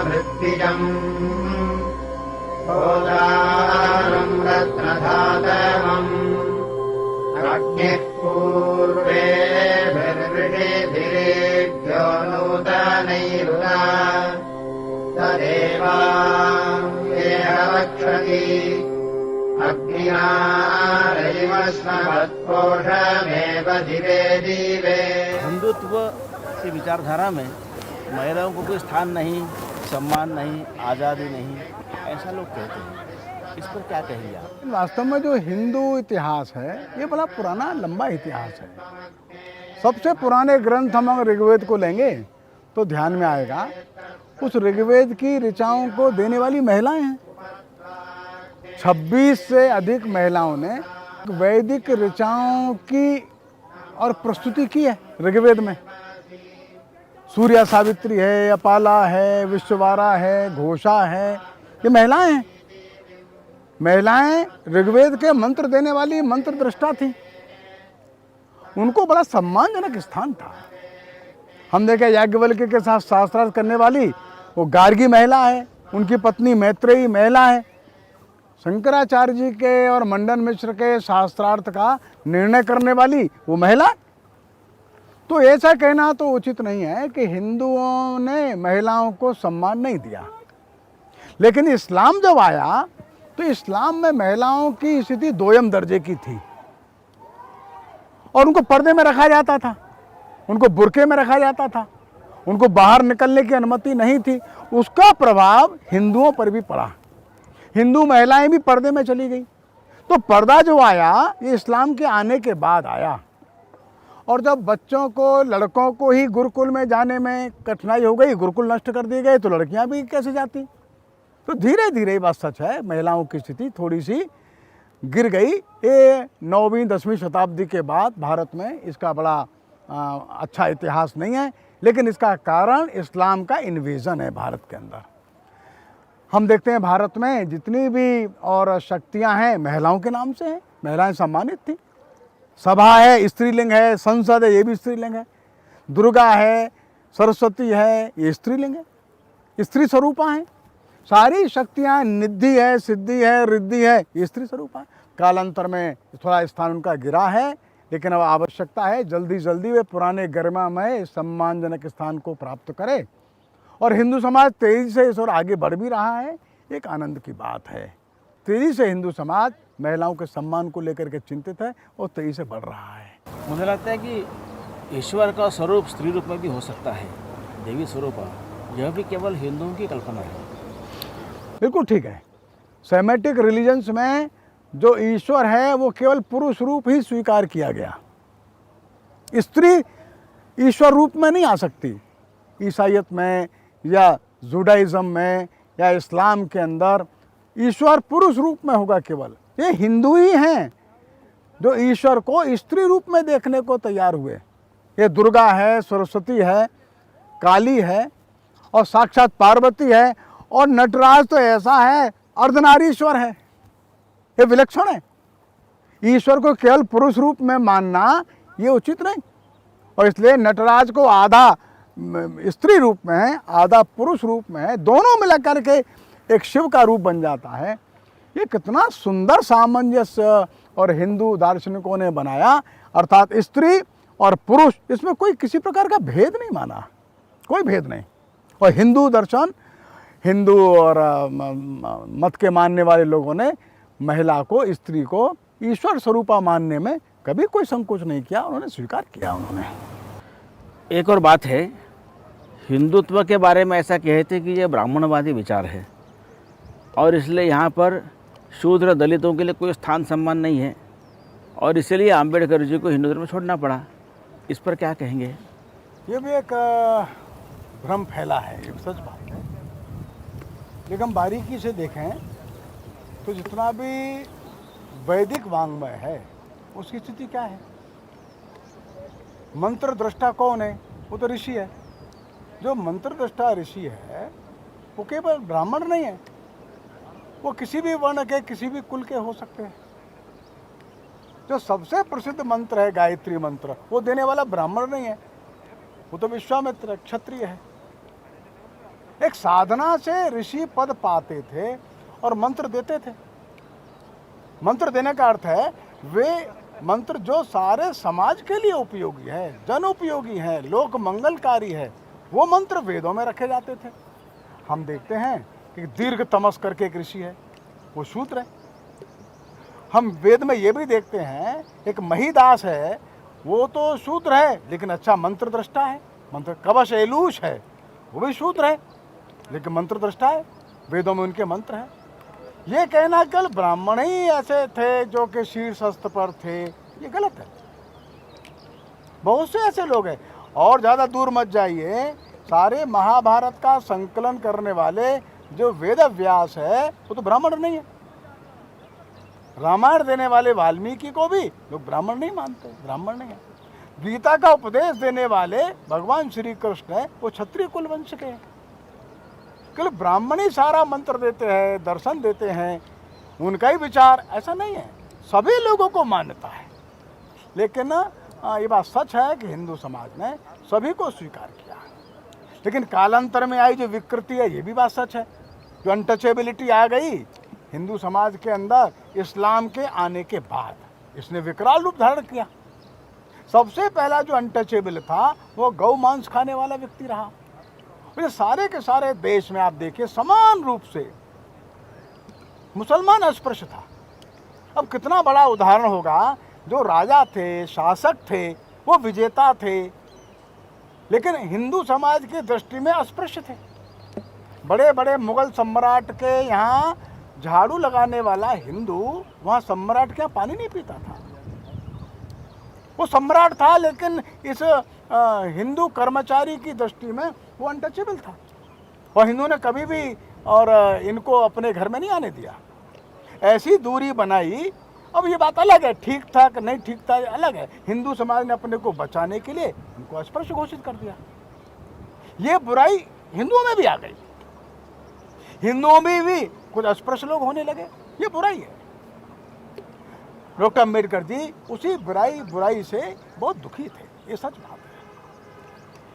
मृत्तिजम् होदारम् रत्नधातवम् अग्निः पूर्वेभिर्वृषिभिरेभ्यो नूतनैरुना तदेवाङ्गेह वक्षति अग्निनारैव स्मवत्पोषमेव दिवे दिवे। हिंदुत्व की विचारधारा में महिलाओं को कोई स्थान नहीं, सम्मान नहीं, आज़ादी नहीं, ऐसा लोग कहते हैं। इस पर क्या कहेंगे आप? वास्तव में जो हिंदू इतिहास है ये बड़ा पुराना लंबा इतिहास है। सबसे पुराने ग्रंथ हम अगर ऋग्वेद को लेंगे तो ध्यान में आएगा उस ऋग्वेद की ऋचाओं को देने वाली महिलाएं हैं। 26 से अधिक महिलाओं ने वैदिक ऋचाओं की और प्रस्तुति की है ऋग्वेद में। सूर्या सावित्री है, अपाला है, विश्ववारा है, घोषा है, ये महिलाएं हैं। महिलाएं ऋग्वेद के मंत्र देने वाली मंत्र दृष्टा थी। उनको बड़ा सम्मानजनक स्थान था। हम देखें याज्ञवल्क्य के साथ शास्त्रार्थ करने वाली वो गार्गी महिला है, उनकी पत्नी मैत्रेयी महिला है। शंकराचार्य जी के और मंडन मिश्र के शास्त्रार्थ का निर्णय करने वाली वो महिला। तो ऐसा कहना तो उचित नहीं है कि हिंदुओं ने महिलाओं को सम्मान नहीं दिया। लेकिन इस्लाम जब आया तो इस्लाम में महिलाओं की स्थिति दोयम दर्जे की थी और उनको पर्दे में रखा जाता था, उनको बुर्के में रखा जाता था, उनको बाहर निकलने की अनुमति नहीं थी। उसका प्रभाव हिंदुओं पर भी पड़ा। हिंदू महिलाएं भी पर्दे में चली गई। तो पर्दा जो आया ये इस्लाम के आने के बाद आया। और जब बच्चों को, लड़कों को ही गुरुकुल में जाने में कठिनाई हो गई, गुरुकुल नष्ट कर दिए गए, तो लड़कियां भी कैसे जाती। तो धीरे धीरे बात सच है, महिलाओं की स्थिति थोड़ी सी गिर गई। ये 9वीं 10वीं शताब्दी के बाद भारत में इसका बड़ा अच्छा इतिहास नहीं है। लेकिन इसका कारण इस्लाम का इन्वेजन है भारत के अंदर। हम देखते हैं भारत में जितनी भी और शक्तियां हैं महिलाओं के नाम से हैं। महिलाएं सम्मानित थी। सभा है, स्त्रीलिंग है, संसद है, ये भी स्त्रीलिंग है। दुर्गा है, सरस्वती है, ये स्त्रीलिंग है, स्त्री स्वरूपा हैं। सारी शक्तियां, निधि है, सिद्धि है, रिद्धि है, ये स्त्री स्वरूपा है। कालांतर में थोड़ा स्थान उनका गिरा है, लेकिन अब आवश्यकता है जल्दी जल्दी वे पुराने गरिमामय सम्मानजनक स्थान को प्राप्त करे। और हिंदू समाज तेजी से इस ओर आगे बढ़ भी रहा है। एक आनंद की बात है, तेजी से हिंदू समाज महिलाओं के सम्मान को लेकर के चिंतित है और तेजी से बढ़ रहा है। मुझे लगता है कि ईश्वर का स्वरूप स्त्री रूप में भी हो सकता है, देवी स्वरूप, यह भी केवल हिंदुओं की कल्पना है। बिल्कुल ठीक है। सेमेटिक रिलीजन्स में जो ईश्वर है वो केवल पुरुष रूप ही स्वीकार किया गया। स्त्री ईश्वर रूप में नहीं आ सकती। ईसाइयत में या जुडाइज्म में या इस्लाम के अंदर ईश्वर पुरुष रूप में होगा केवल। ये हिंदू ही हैं जो ईश्वर को स्त्री रूप में देखने को तैयार हुए। ये दुर्गा है, सरस्वती है, काली है और साक्षात पार्वती है। और नटराज तो ऐसा है, अर्धनारीश्वर है। ये विलक्षण है। ईश्वर को केवल पुरुष रूप में मानना ये उचित नहीं। और इसलिए नटराज को आधा स्त्री रूप में है, आधा पुरुष रूप में है, दोनों मिलकर के एक शिव का रूप बन जाता है। ये कितना सुंदर सामंजस्य और हिंदू दार्शनिकों ने बनाया। अर्थात स्त्री और पुरुष, इसमें कोई किसी प्रकार का भेद नहीं माना, कोई भेद नहीं। और हिंदू दर्शन, हिंदू और मत के मानने वाले लोगों ने महिला को, स्त्री को ईश्वर स्वरूपा मानने में कभी कोई संकोच नहीं किया, उन्होंने स्वीकार किया। उन्होंने एक और बात है, हिंदुत्व के बारे में ऐसा कहते कि ये ब्राह्मणवादी विचार है और इसलिए यहाँ पर शूद्र दलितों के लिए कोई स्थान सम्मान नहीं है और इसलिए आम्बेडकर जी को हिंदू धर्म छोड़ना पड़ा। इस पर क्या कहेंगे? ये भी एक भ्रम फैला है, ये सच बात है। लेकिन हम बारीकी से देखें तो जितना भी वैदिक वाङ्मय है उसकी स्थिति क्या है। मंत्र दृष्टा कौन है? वो तो ऋषि है। जो मंत्र दृष्टा ऋषि है वो केवल ब्राह्मण नहीं है, वो किसी भी वर्ण के, किसी भी कुल के हो सकते हैं। जो सबसे प्रसिद्ध मंत्र है गायत्री मंत्र, वो देने वाला ब्राह्मण नहीं है, वो तो विश्वामित्र क्षत्रिय है। एक साधना से ऋषि पद पाते थे और मंत्र देते थे। मंत्र देने का अर्थ है वे मंत्र जो सारे समाज के लिए उपयोगी है, जन उपयोगी है, लोक मंगलकारी है, वो मंत्र वेदों में रखे जाते थे। हम देखते हैं कि दीर्घ तमस करके एक ऋषि है, वो शूद्र है। हम वेद में ये भी देखते हैं एक महिदास है, वो तो शूद्र है लेकिन अच्छा मंत्र दृष्टा है। मंत्र कवश एलूश है, वो भी शूद्र है लेकिन मंत्र दृष्टा है, वेदों में उनके मंत्र हैं। ये कहना कल ब्राह्मण ही ऐसे थे जो कि शीर्षस्थ पर थे, ये गलत है। बहुत से ऐसे लोग हैं। और ज़्यादा दूर मत जाइए, सारे महाभारत का संकलन करने वाले जो वेद व्यास है वो तो ब्राह्मण नहीं है। रामायण देने वाले वाल्मीकि को भी लोग ब्राह्मण नहीं मानते, ब्राह्मण नहीं है। गीता का उपदेश देने वाले भगवान श्री कृष्ण है, वो क्षत्रिय कुल वंश के हैं। केवल ब्राह्मण ही सारा मंत्र देते हैं, दर्शन देते हैं, उनका ही विचार, ऐसा नहीं है। सभी लोगों को मान्यता है। लेकिन ये बात सच है कि हिंदू समाज ने सभी को स्वीकार किया, लेकिन कालांतर में आई जो विकृति है, ये भी बात सच है। जो अनटचेबिलिटी आ गई हिंदू समाज के अंदर इस्लाम के आने के बाद, इसने विकराल रूप धारण किया। सबसे पहला जो अनटचेबल था वो गौ मांस खाने वाला व्यक्ति रहा। ये सारे के सारे देश में आप देखिए समान रूप से मुसलमान अस्पृश्य था। अब कितना बड़ा उदाहरण होगा, जो राजा थे, शासक थे, वो विजेता थे, लेकिन हिंदू समाज की दृष्टि में अस्पृश्य थे। बड़े बड़े मुगल सम्राट के यहाँ झाड़ू लगाने वाला हिंदू वहाँ सम्राट के यहाँ पानी नहीं पीता था। वो सम्राट था लेकिन इस हिंदू कर्मचारी की दृष्टि में वो अनटचेबल था, और हिंदू ने कभी भी और इनको अपने घर में नहीं आने दिया। ऐसी दूरी बनाई। अब ये बात अलग है, ठीक था कि नहीं ठीक था अलग है। हिंदू समाज ने अपने को बचाने के लिए इनको अस्पृश्य घोषित कर दिया। ये बुराई हिंदुओं में भी आ गई, हिंदुओं में भी कुछ अस्पृश्य लोग होने लगे, ये बुराई है। डॉक्टर अम्बेडकर जी उसी बुराई से बहुत दुखी थे, ये सच बात है।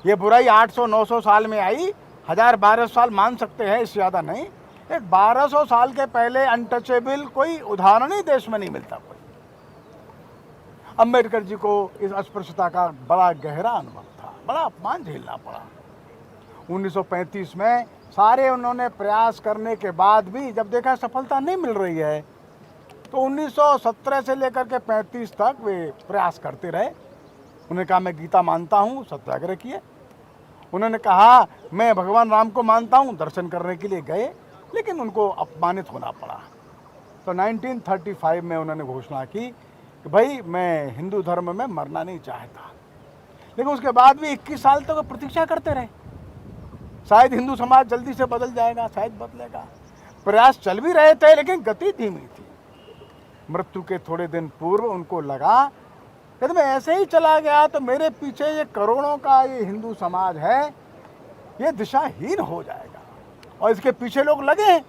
ये बुराई 800-900 साल में आई, 1000-1200 साल मान सकते हैं, इससे ज़्यादा नहीं। एक 1200 साल के पहले अनटचेबल कोई उदाहरण ही देश में नहीं मिलता कोई। अम्बेडकर जी को इस अस्पृश्यता का बड़ा गहरा अनुभव था, बड़ा अपमान झेलना पड़ा। 1935 में सारे उन्होंने प्रयास करने के बाद भी जब देखा सफलता नहीं मिल रही है, तो 1917 से लेकर के 35 तक वे प्रयास करते रहे। उन्होंने कहा मैं गीता मानता हूँ, सत्याग्रह किए। उन्होंने कहा मैं भगवान राम को मानता हूँ, दर्शन करने के लिए गए, लेकिन उनको अपमानित होना पड़ा। तो 1935 में उन्होंने घोषणा की कि भाई मैं हिंदू धर्म में मरना नहीं चाहता। लेकिन उसके बाद भी 21 साल तक प्रतीक्षा करते रहे, शायद हिंदू समाज जल्दी से बदल जाएगा, शायद बदलेगा। प्रयास चल भी रहे थे लेकिन गति धीमी थी। मृत्यु के थोड़े दिन पूर्व उनको लगा यदि मैं ऐसे ही चला गया तो मेरे पीछे ये करोड़ों का ये हिंदू समाज है, ये दिशाहीन हो जाएगा। और इसके पीछे लोग लगे हैं।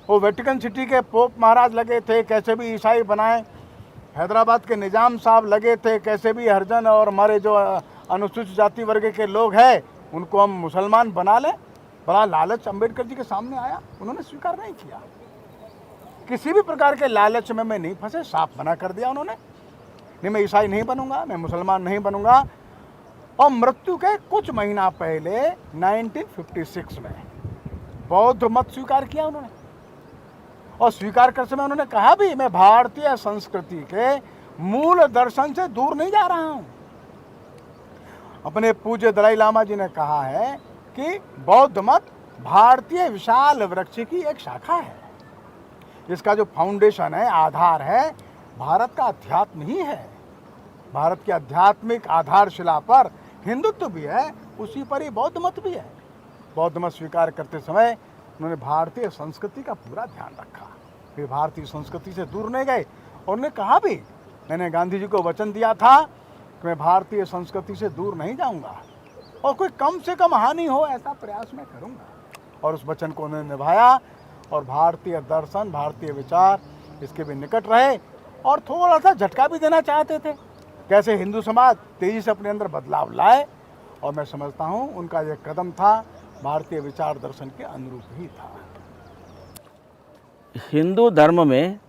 वो वेटिकन सिटी के पोप महाराज लगे थे, कैसे भी ईसाई बनाए। हैदराबाद के निजाम साहब लगे थे, कैसे भी हरिजन और हमारे जो अनुसूचित जाति वर्ग के लोग हैं उनको हम मुसलमान बना लें। बड़ा लालच अम्बेडकर जी के सामने आया, उन्होंने स्वीकार नहीं किया। किसी भी प्रकार के लालच में मैं नहीं फंसे, साफ मना कर दिया उन्होंने, नहीं मैं ईसाई नहीं बनूंगा, मैं मुसलमान नहीं बनूंगा। और मृत्यु के कुछ महीना पहले 1956 में बौद्ध मत स्वीकार किया उन्होंने। और स्वीकार करते समय उन्होंने कहा भी मैं भारतीय संस्कृति के मूल दर्शन से दूर नहीं जा रहा हूं। अपने पूज्य दलाई लामा जी ने कहा है कि बौद्ध मत भारतीय विशाल वृक्ष की एक शाखा है। इसका जो फाउंडेशन है, आधार है, भारत का अध्यात्म ही है। भारत की आध्यात्मिक आधारशिला पर हिंदुत्व भी है, उसी पर ही बौद्ध मत भी है। बौद्ध मत स्वीकार करते समय उन्होंने भारतीय संस्कृति का पूरा ध्यान रखा। वे भारतीय संस्कृति से दूर नहीं गए। और उन्होंने कहा भी मैंने गांधी जी को वचन दिया था कि मैं भारतीय संस्कृति से दूर नहीं जाऊंगा और कोई कम से कम हानि हो ऐसा प्रयास मैं करूंगा। और उस वचन को उन्होंने निभाया और भारतीय दर्शन, भारतीय विचार इसके भी निकट रहे। और थोड़ा सा झटका भी देना चाहते थे, कैसे हिंदू समाज तेजी से अपने अंदर बदलाव लाए। और मैं समझता हूँ उनका ये कदम था भारतीय विचार दर्शन के अनुरूप ही था। हिंदू धर्म में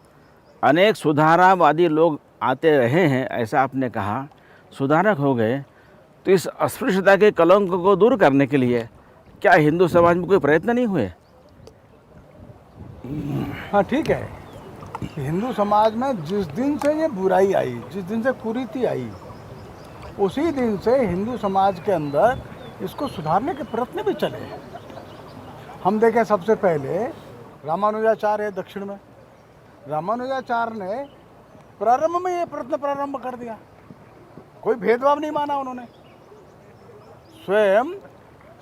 अनेक सुधारावादी लोग आते रहे हैं, ऐसा आपने कहा, सुधारक हो गए, तो इस अस्पृश्यता के कलंक को दूर करने के लिए क्या हिंदू समाज में कोई प्रयत्न नहीं हुए? हाँ ठीक है, हिंदू समाज में जिस दिन से ये बुराई आई, जिस दिन से कुरीति आई, उसी दिन से हिंदू समाज के अंदर इसको सुधारने के प्रयत्न भी चले। हम देखें, सबसे पहले रामानुजाचार्य है दक्षिण में, रामानुजाचार्य ने प्रारंभ में ये प्रयत्न प्रारंभ कर दिया। कोई भेदभाव नहीं माना उन्होंने, स्वयं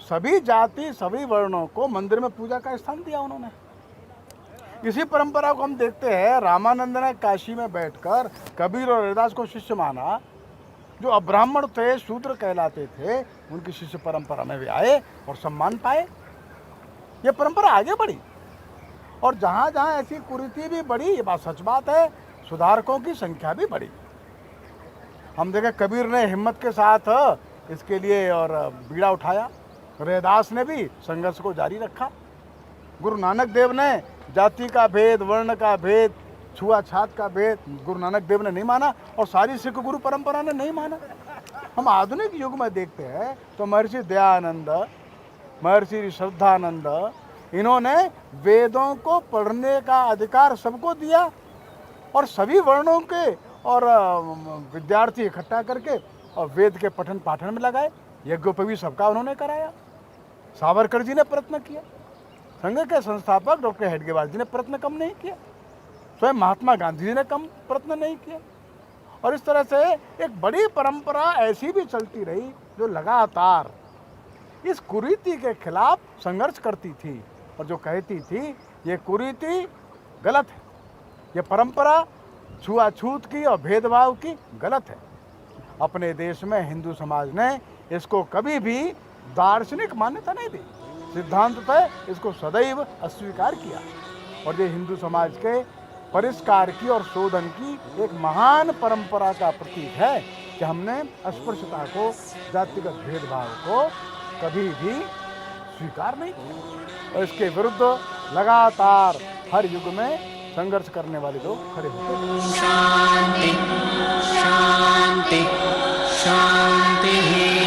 सभी जाति सभी वर्णों को मंदिर में पूजा का स्थान दिया उन्होंने। इसी परंपरा को हम देखते हैं, रामानंद ने काशी में बैठकर कबीर और रविदास को शिष्य माना। जो अब्राह्मण थे, शूद्र कहलाते थे, उनकी शिष्य परंपरा में भी आए और सम्मान पाए। ये परंपरा आगे बढ़ी और जहाँ जहाँ ऐसी कुरीति भी बढ़ी, ये बात सच बात है, सुधारकों की संख्या भी बढ़ी। हम देखें, कबीर ने हिम्मत के साथ इसके लिए और बीड़ा उठाया, रविदास ने भी संघर्ष को जारी रखा, गुरु नानक देव ने जाति का भेद, वर्ण का भेद, छुआछात का भेद गुरु नानक देव ने नहीं माना और सारी सिख गुरु परंपरा ने नहीं माना। हम आधुनिक युग में देखते हैं तो महर्षि दयानंद, महर्षि श्रद्धानंद, इन्होंने वेदों को पढ़ने का अधिकार सबको दिया और सभी वर्णों के और विद्यार्थी इकट्ठा करके और वेद के पठन पाठन में लगाए। यज्ञोपवीत सबका उन्होंने कराया। सावरकर जी ने प्रयत्न किया, संघ के संस्थापक डॉक्टर हेडगेवार जी ने प्रयत्न कम नहीं किया, स्वयं महात्मा गांधी जी ने कम प्रयत्न नहीं किया। और इस तरह से एक बड़ी परंपरा ऐसी भी चलती रही जो लगातार इस कुरीति के खिलाफ संघर्ष करती थी और जो कहती थी ये कुरीति गलत है, ये परंपरा छुआछूत की और भेदभाव की गलत है। अपने देश में हिंदू समाज ने इसको कभी भी दार्शनिक मान्यता नहीं दी, सिद्धांततः इसको सदैव अस्वीकार किया। और ये हिंदू समाज के परिष्कार की और शोधन की एक महान परंपरा का प्रतीक है कि हमने अस्पृश्यता को, जातिगत भेदभाव को कभी भी स्वीकार नहीं किया और इसके विरुद्ध लगातार हर युग में संघर्ष करने वाले लोग खड़े होते हैं। शांति शांति शांति।